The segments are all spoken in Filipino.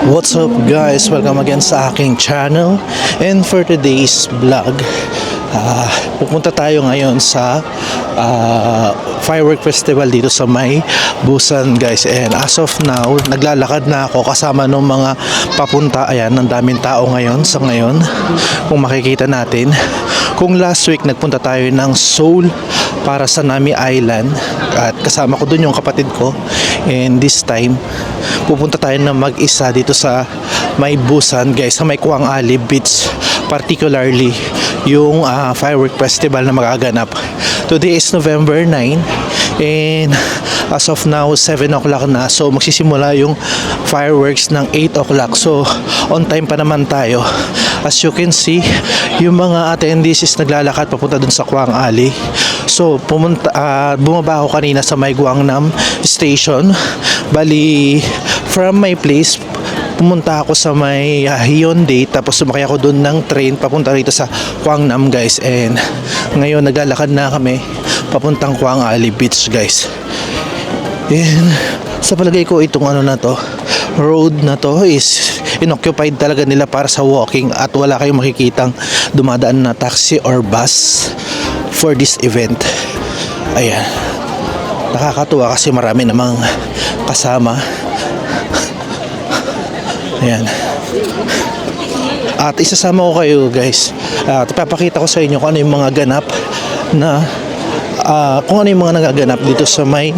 What's up guys? Welcome again sa aking channel. And for today's vlog, pupunta tayo ngayon sa firework festival dito sa may Busan guys. And as of now, naglalakad na ako kasama ng mga papunta. Ayan, ang daming tao ngayon sa ngayon. Kung makikita natin, kung last week nagpunta tayo ng Seoul para sa Nami Island at kasama ko dun yung kapatid ko, and this time pupunta tayo na mag-isa dito sa may Busan guys, sa may Kuang Ali Beach, particularly yung firework festival na magaganap. Today is November 9 and as of now 7 o'clock na, so magsisimula yung fireworks ng 8 o'clock, so on time pa naman tayo. As you can see, yung mga attendees is naglalakad papunta dun sa Kuang Ali. So bumaba ako kanina sa may Guangnam Station. Bali from my place pumunta ako sa may Hyundai, tapos sumakay ako doon ng train papunta rito sa Guangnam guys. And ngayon naglalakad na kami papuntang Kuang Ali Beach guys. And sa palagay ko itong road na to is inoccupied talaga nila para sa walking at wala kayong makikitang dumadaan na taxi or bus for this event. Ayan, nakakatuwa kasi marami namang kasama. Ayan, at isasama ko kayo guys at ipapakita ko sa inyo kung ano yung mga ganap na kung ano yung mga nagaganap dito sa may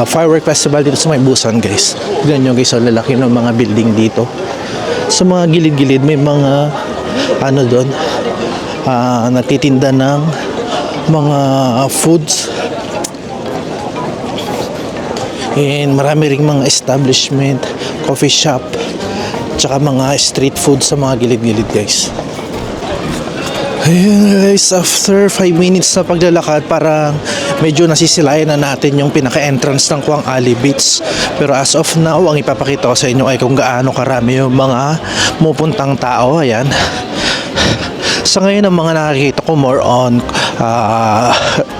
firework festival dito sa may Busan guys. Tignan nyo guys, ang lalaki ng mga building dito. Sa mga gilid-gilid may mga doon nagtitinda ng mga foods, and marami ring mga establishment, coffee shop, tsaka mga street food sa mga gilid-gilid guys. Ayun guys, after 5 minutes na paglalakad, parang medyo nasisilayan na natin yung pinaka-entrance ng Kuang Ali Beach. Pero as of now, ang ipapakita ko sa inyo ay kung gaano karami yung mga pupuntang tao. Ayan, sa ngayon ang mga nakikita ko more on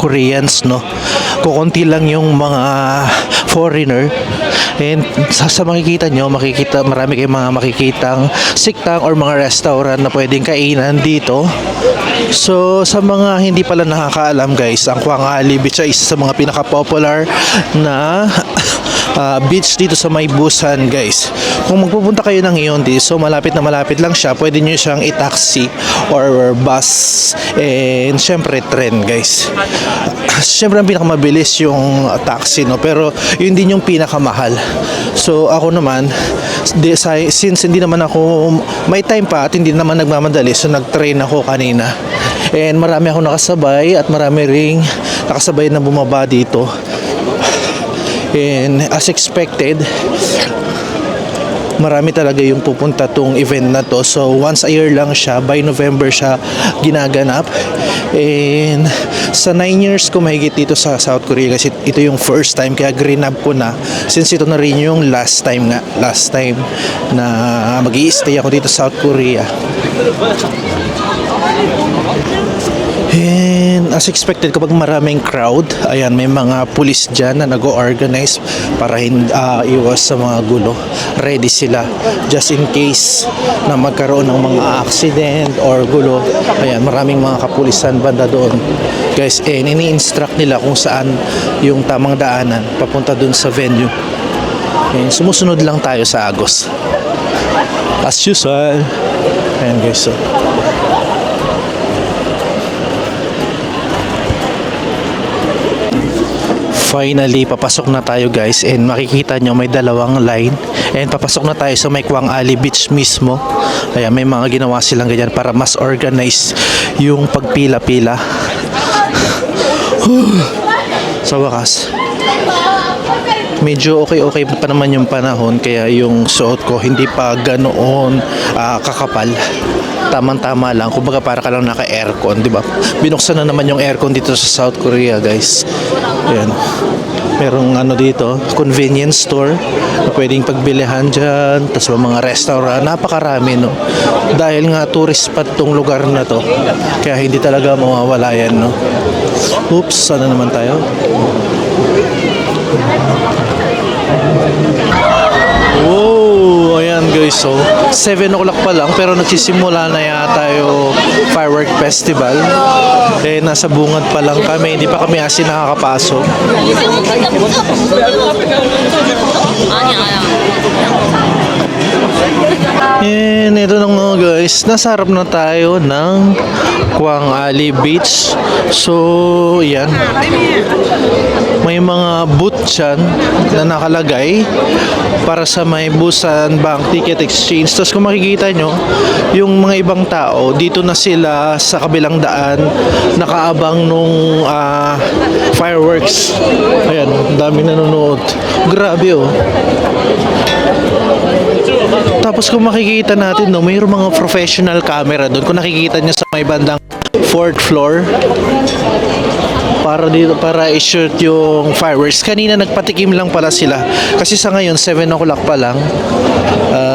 Koreans, no? Kukunti lang yung mga foreigner. And sa makikita nyo, marami kayong mga makikitang siktang or mga restaurant na pwedeng kainan dito. So sa mga hindi pala nakakaalam guys, ang Kuang Ali Beach ay isa sa mga pinaka-popular na beach dito sa may Busan guys. Kung magpupunta kayo ng Hyundai, so malapit na malapit lang siya, pwede nyo siyang i-taxi or bus, and syempre train guys. Syempre ang pinakamabilis yung taxi, no? Pero yun din yung pinakamahal. So ako naman, since hindi naman ako may time pa at hindi naman nagmamadali, so nag-train ako kanina. And marami ako nakasabay at marami ring nakasabay na bumaba dito. And as expected, marami talaga yung pupunta tong event na to. So once a year lang siya, by November siya ginaganap. And sa 9 years ko mahigit dito sa South Korea, kasi ito yung first time, kaya grinab ko na, since ito na rin yung last time na mag-i-stay ako dito sa South Korea. And as expected, kapag maraming crowd, ayan, may mga pulis dyan na nag-organize para iwas sa mga gulo. Ready sila just in case na magkaroon ng mga accident or gulo. Ayan, maraming mga kapulisan banda doon guys, and ini-instruct nila kung saan yung tamang daanan papunta doon sa venue. And sumusunod lang tayo sa agos as usual. Ayan guys, so finally, papasok na tayo guys, and makikita nyo may dalawang line, and papasok na tayo sa may Kuang Ali Beach mismo. Kaya may mga ginawa silang ganyan para mas organize yung pagpila-pila. Sa wakas, medyo okay pa naman yung panahon, kaya yung suot ko hindi pa ganoon kakapal. Tamang-tama lang, kumbaga para ka lang naka-aircon, di ba? Binuksan na naman yung aircon dito sa South Korea guys. Ayan, merong dito, convenience store na pwedeng pagbilihan dyan, tapos mga restaurant, napakarami, no? Dahil nga tourist spot tong lugar na to, kaya hindi talaga mawawala yan, no? Oops, sana naman tayo. Wow, guys, so 7 o'clock pa lang pero nagsisimula na yata yung firework festival. Eh, nasa bungad pa lang kami, hindi pa kami asin nakakapasok. And ito na nga guys, nasa harap na tayo ng Quang Ali Beach. So, yan. May mga booth dyan na nakalagay para sa may Busan Bank Ticket Exchange. Tapos kung makikita nyo, yung mga ibang tao, dito na sila sa kabilang daan, nakaabang nung fireworks. Ayan, ang dami nanonood. Grabe oh. Tapos kung makikita natin, no, mayroong mga professional camera doon. Kung nakikita nyo sa may bandang 4th floor, para dito, para i-shoot yung fireworks. Kanina nagpatikim lang pala sila. Kasi sa ngayon, 7 o'clock pa lang.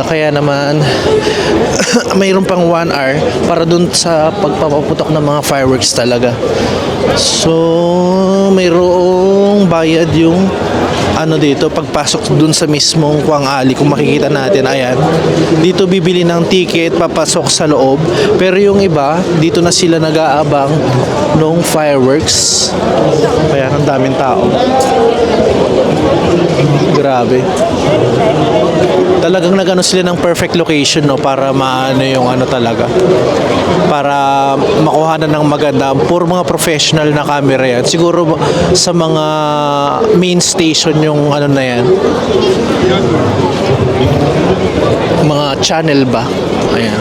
Kaya naman, mayroon pang 1 hour para dun sa pagpapaputok ng mga fireworks talaga. So, mayroong bayad yung ano dito, pagpasok dun sa mismong Quang Ali. Kung makikita natin, ayan, dito bibili ng ticket, papasok sa loob. Pero yung iba, dito na sila nag-aabang nung fireworks. Kaya ang daming tao. Grabe. Talagang nag-ano sila ng perfect location, no, para maano yung ano talaga. Para makuhanan ng maganda. Puro mga professional na camera yan. Siguro sa mga main station yung ano na yan. Mga channel ba? Ayan.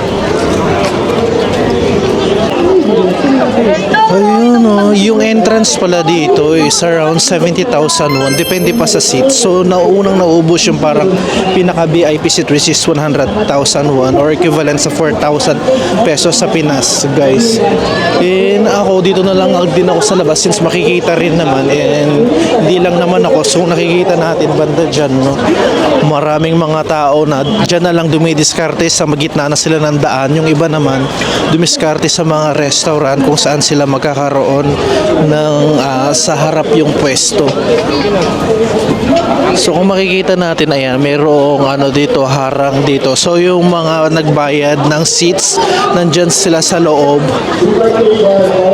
Ayun oh, yung entrance pala dito is around 70,000 won. Depende pa sa seat. So, naunang naubos yung parang pinaka-VIP seat which is 100,000 won or equivalent sa 4,000 pesos sa Pinas, guys. And ako, dito na lang din ako sa labas since makikita rin naman. And hindi lang naman ako. So, nakikita natin banda dyan, no? Maraming mga tao na dyan na lang dumidiskarte sa magitna na sila ng daan. Yung iba naman, dumiskarte sa mga restaurant kung saan sila magkakaroon ng sa harap yung pwesto. So kung makikita natin, ayan, mayroong ano dito, harang dito. So yung mga nagbayad ng seats, nandyan sila sa loob.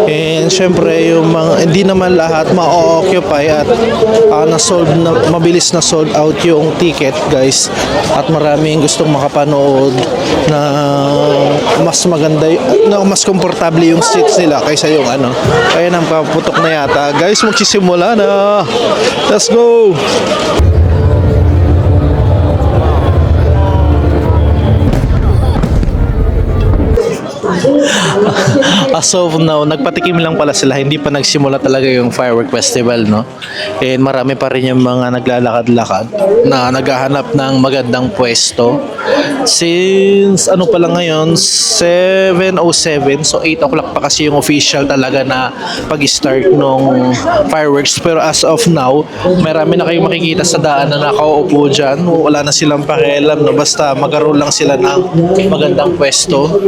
And syempre yung mga, hindi naman lahat ma-occupy at mabilis na sold out yung ticket, guys. At maraming gustong makapanood na mas maganda, na mas komportable yung seats nila kaysa yung ano. Ayan ang paputok na yata. Guys, magsisimula na. Let's go! As of now, nagpatikim lang pala sila, hindi pa nagsimula talaga yung firework festival, no? And marami pa rin yung mga naglalakad-lakad na naghahanap ng magandang pwesto. Since ano pa lang ngayon, 7:07, so 8 o'clock pa kasi yung official talaga na pag-start nung fireworks. Pero as of now, marami na kayong makikita sa daan na nakaupo dyan. Wala na silang pakialam, no? Basta magkaroon lang sila ng magandang pwesto.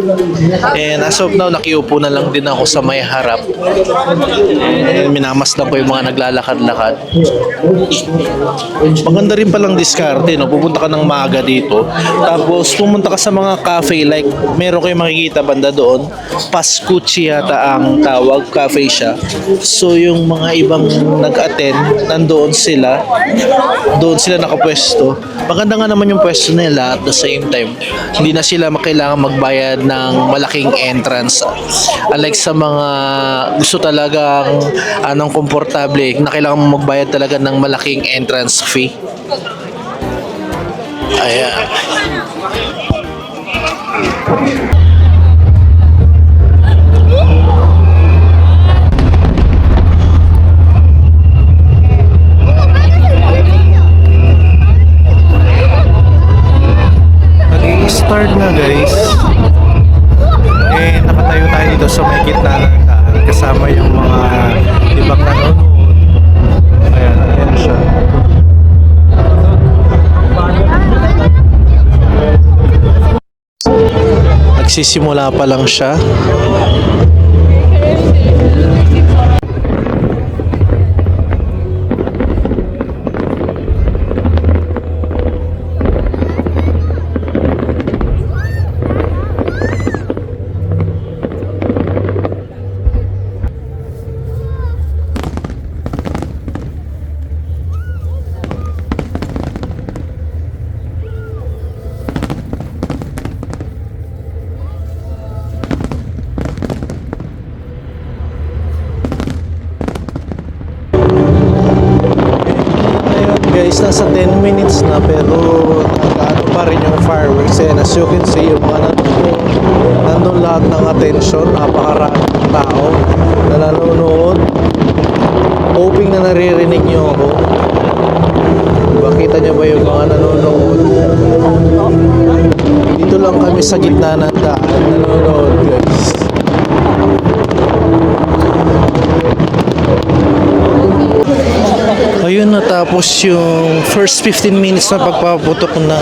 And as of now, nakiupo na lang din ako sa may harap. And minamasdan ko yung mga naglalakad-lakad. Maganda rin palang diskarte, no? Pupunta ka ng maaga dito. Tapos pumunta ka sa mga cafe, like meron kayong makikita banda doon. Pascucci yata ang tawag, cafe siya. So yung mga ibang nag-attend, nandoon sila. Doon sila nakapwesto. Maganda nga naman yung pwesto nila at the same time. Hindi na sila kailangan magbayad ng malaking entrance. Unlike sa mga gusto talagang komportable na kailangan magbayad talaga ng malaking entrance fee. Ayan. Nag-i-start na, guys. Nakatayo tayo dito sa may gitna ng daan kasama yung mga ibang nanonood. Ayan, ayan siya. Nagsisimula pa lang siya. nasa 10 minutes na pero nag-ano pa rin yung fireworks. And as you can see, yung mga nandun lahat ng attention, napakaraming tao na nanonood. Hoping na naririnig nyo ako. Diba, kita nyo ba yung mga nanonood? Dito lang kami sa gitna ng daan, nanonood guys. Ayun, natapos yung first 15 minutes na pagpaputok ng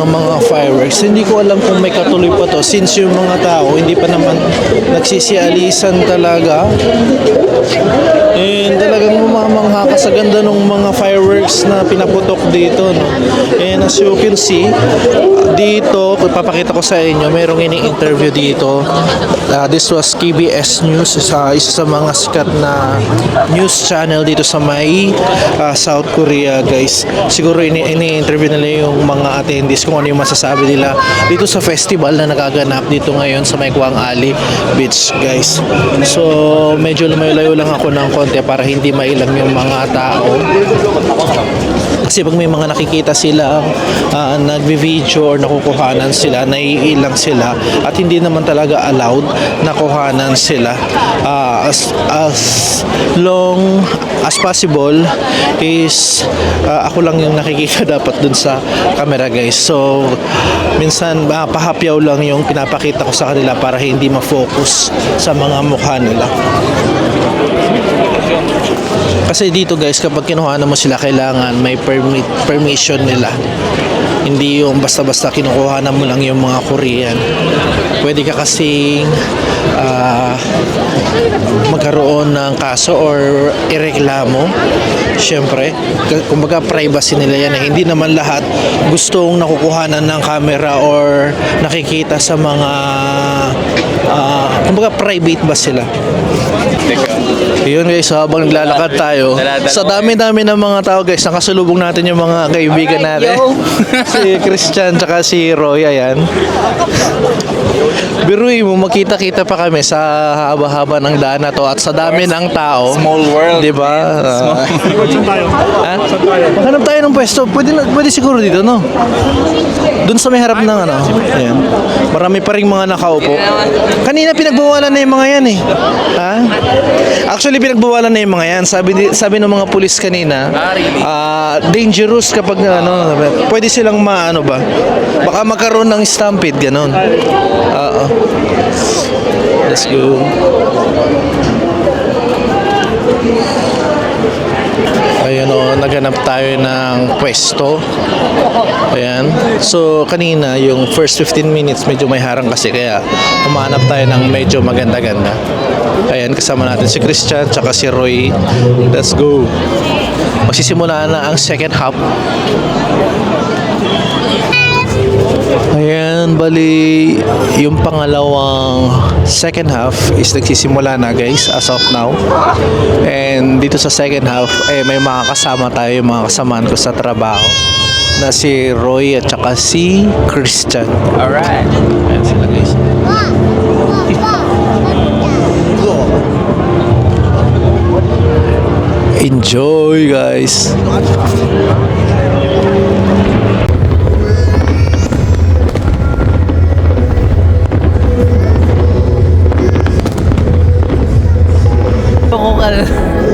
mga fireworks. Hindi ko alam kung may katuloy pa to since yung mga tao hindi pa naman nagsisialisan talaga. And talagang mamamangha ka sa ganda ng mga fireworks na pinaputok dito, no? And as you can see, dito, kung papakita ko sa inyo, merong ini-interview dito. This was KBS News, isa sa mga sikat na news channel dito sa may South Korea, guys. Siguro ini-interview nila yung mga attendees kung ano yung masasabi nila dito sa festival na nagaganap dito ngayon sa may Kuang Ali Beach, guys. So, medyo lumayo-layo lang ako ng konti para hindi mailang yung mga tao. Kasi pag may mga nakikita sila nagbi-video or nakukuhanan sila, naiilang sila at hindi naman talaga allowed na kuhanan sila. As long as possible is ako lang yung nakikita dapat dun sa camera, guys. So minsan pahapyaw lang yung pinapakita ko sa kanila para hindi ma-focus sa mga mukha nila. Kasi dito, guys, kapag kinuhanan mo sila, kailangan may permission nila. Hindi yung basta-basta kinukuhanan mo lang yung mga Korean. Pwede ka kasing magkaroon ng kaso or ireklamo. Siyempre, kumbaga privacy nila yan. Hindi naman lahat gustong nakukuhanan ng camera or nakikita sa mga kumbaga private ba sila. Yun, guys, habang naglalakad tayo, sa dami-dami ng mga tao, guys, nakasalubong natin yung mga kaibigan natin. Si Christian tsaka si Roy, ayan. Biruin mo, makita-kita pa kami sa haba-haba ng daan na to at sa dami ng tao. Small world. Diba? Maghanap tayo ng pwesto. Pwede siguro dito, no? Doon sa may harap ng ano. Ayan. Marami pa rin mga nakaupo. Kanina pinagbawalan na yung mga yan eh. Ha? Actually, pinagbawalan na yung mga yan. Sabi ng mga pulis kanina, dangerous kapag ano, pwede silang maano ba? Baka magkaroon ng stampede, ganon. Let's go. Ayan o, naghanap tayo ng pwesto. Ayan. So, kanina, yung first 15 minutes, medyo may harang kasi kaya humanap tayo ng medyo maganda-ganda. Ayan, kasama natin si Christian tsaka si Roy. Let's go. Magsisimula na ang second half. Ayan, bali yung pangalawang second half is nagsisimula na, guys, as of now. And dito sa second half, may mga kasama tayo, yung mga kasamaan ko sa trabaho na si Roy at saka si Christian. Alright. Ayan sila, guys. Enjoy, guys.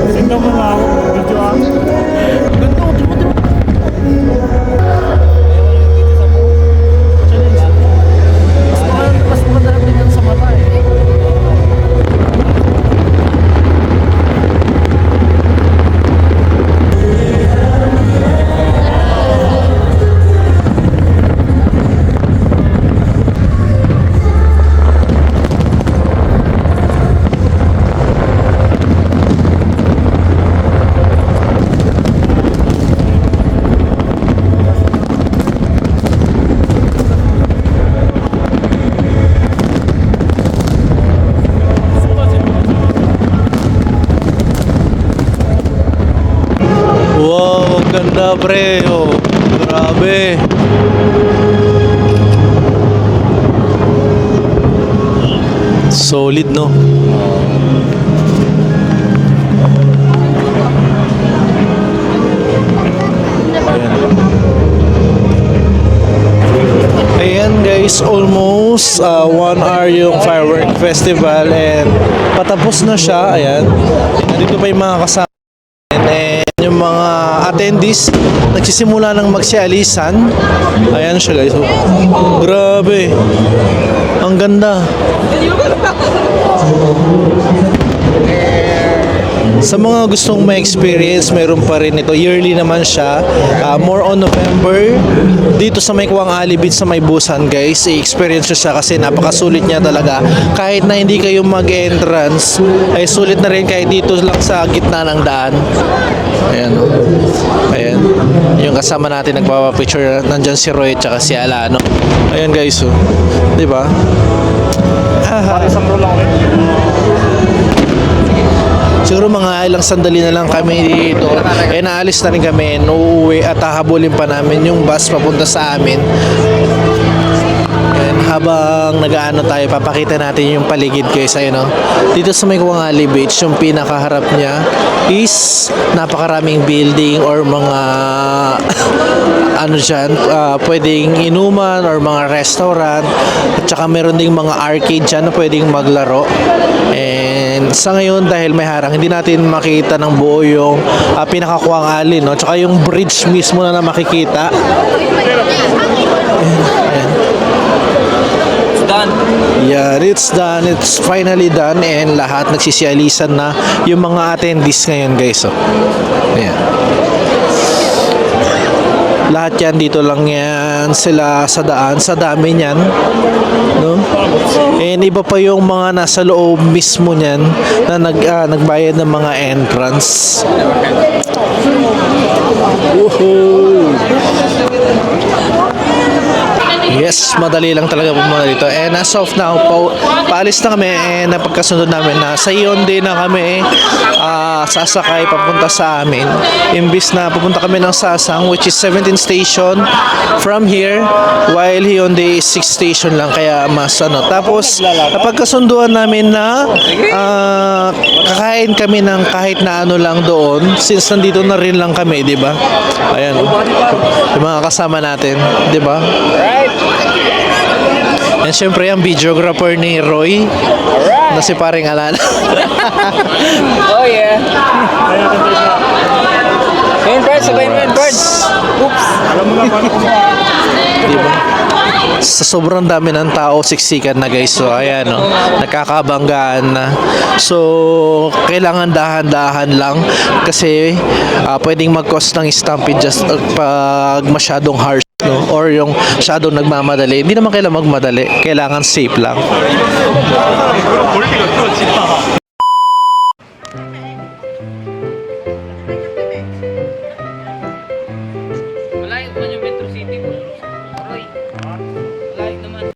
Sino mo na video ang Mas maganda lang din sa mata eh. Wow, ganda, pre. Oh, grabe. Solid, no? guys, almost 1 hour yung firework festival and patapos na siya. Ayan. Nandito pa yung mga kasama and yung mga attendees nagsisimula ng magsialisan. Ayan siya guys. Oh, grabe. Ang ganda. Sa mga gustong ma-experience, meron pa rin ito. Yearly naman siya. More on November. Dito sa may Kuwang Ali Beach sa may Busan, guys. I-experience nyo siya kasi napakasulit niya talaga. Kahit na hindi kayo mag-entrance, ay sulit na rin kahit dito lang sa gitna ng daan. Ayan. Ayan. Yung kasama natin nagpapapicture. Nandyan si Roy at saka si Alano. Ayan guys. Oh. Diba? Isang roll lang ulit. Siguro mga ilang sandali na lang kami dito. Eh naalis na rin kami, uuwi at hahabulin pa namin yung bus papunta sa amin. And habang nag-aano tayo, papakita natin yung paligid guys. Ayun, no? Dito sa may Kuwang Ali Beach, yung pinakaharap niya is napakaraming building or mga ano dyan, pwedeng inuman or mga restaurant. At saka meron ding mga arcade dyan na pwedeng maglaro. And sa ngayon, dahil may harang, hindi natin makita ng buo yung pinaka-Kuwang Ali, no? Tsaka yung bridge mismo na makikita. Ayan. Done. Yeah, it's done. It's finally done and lahat nagsisialisan na yung mga attendees ngayon guys. Oh. Ayan. Lahat yan dito lang yan sila sa daan, sa dami niyan, no? And iba pa yung mga nasa loob mismo niyan na nagbayad ng mga entrance. Woohoo! Yes, madali lang talaga pumunta dito. And as of now, paalis na kami and napagkasunod namin na sa Hyundai na kami sasakay papunta sa amin. Imbis na pupunta kami ng Sasang which is 17 station from here while Hyundai is 6 station lang kaya mas ano. Tapos napagkasunduan namin na kakain kami ng kahit na ano lang doon since nandito na rin lang kami, di ba? Ayan. Yung mga kasama natin, di ba? And syempre ang videographer ni Roy na si paring Alana. Oh yeah. Ayun, Brad. Sabay mo yun, Brad. Oops. Alam mo na paano Diba? Sa sobrang dami ng tao, siksikan na guys. So ayan, no, nakakabanggaan na. So kailangan dahan-dahan lang kasi pwedeng mag-cause ng stampede just pag masyadong harsh, no? Or yung masyadong nagmamadali. Hindi naman kailangan magmadali. Kailangan safe lang. Malayo pa yung Metro City. Roy.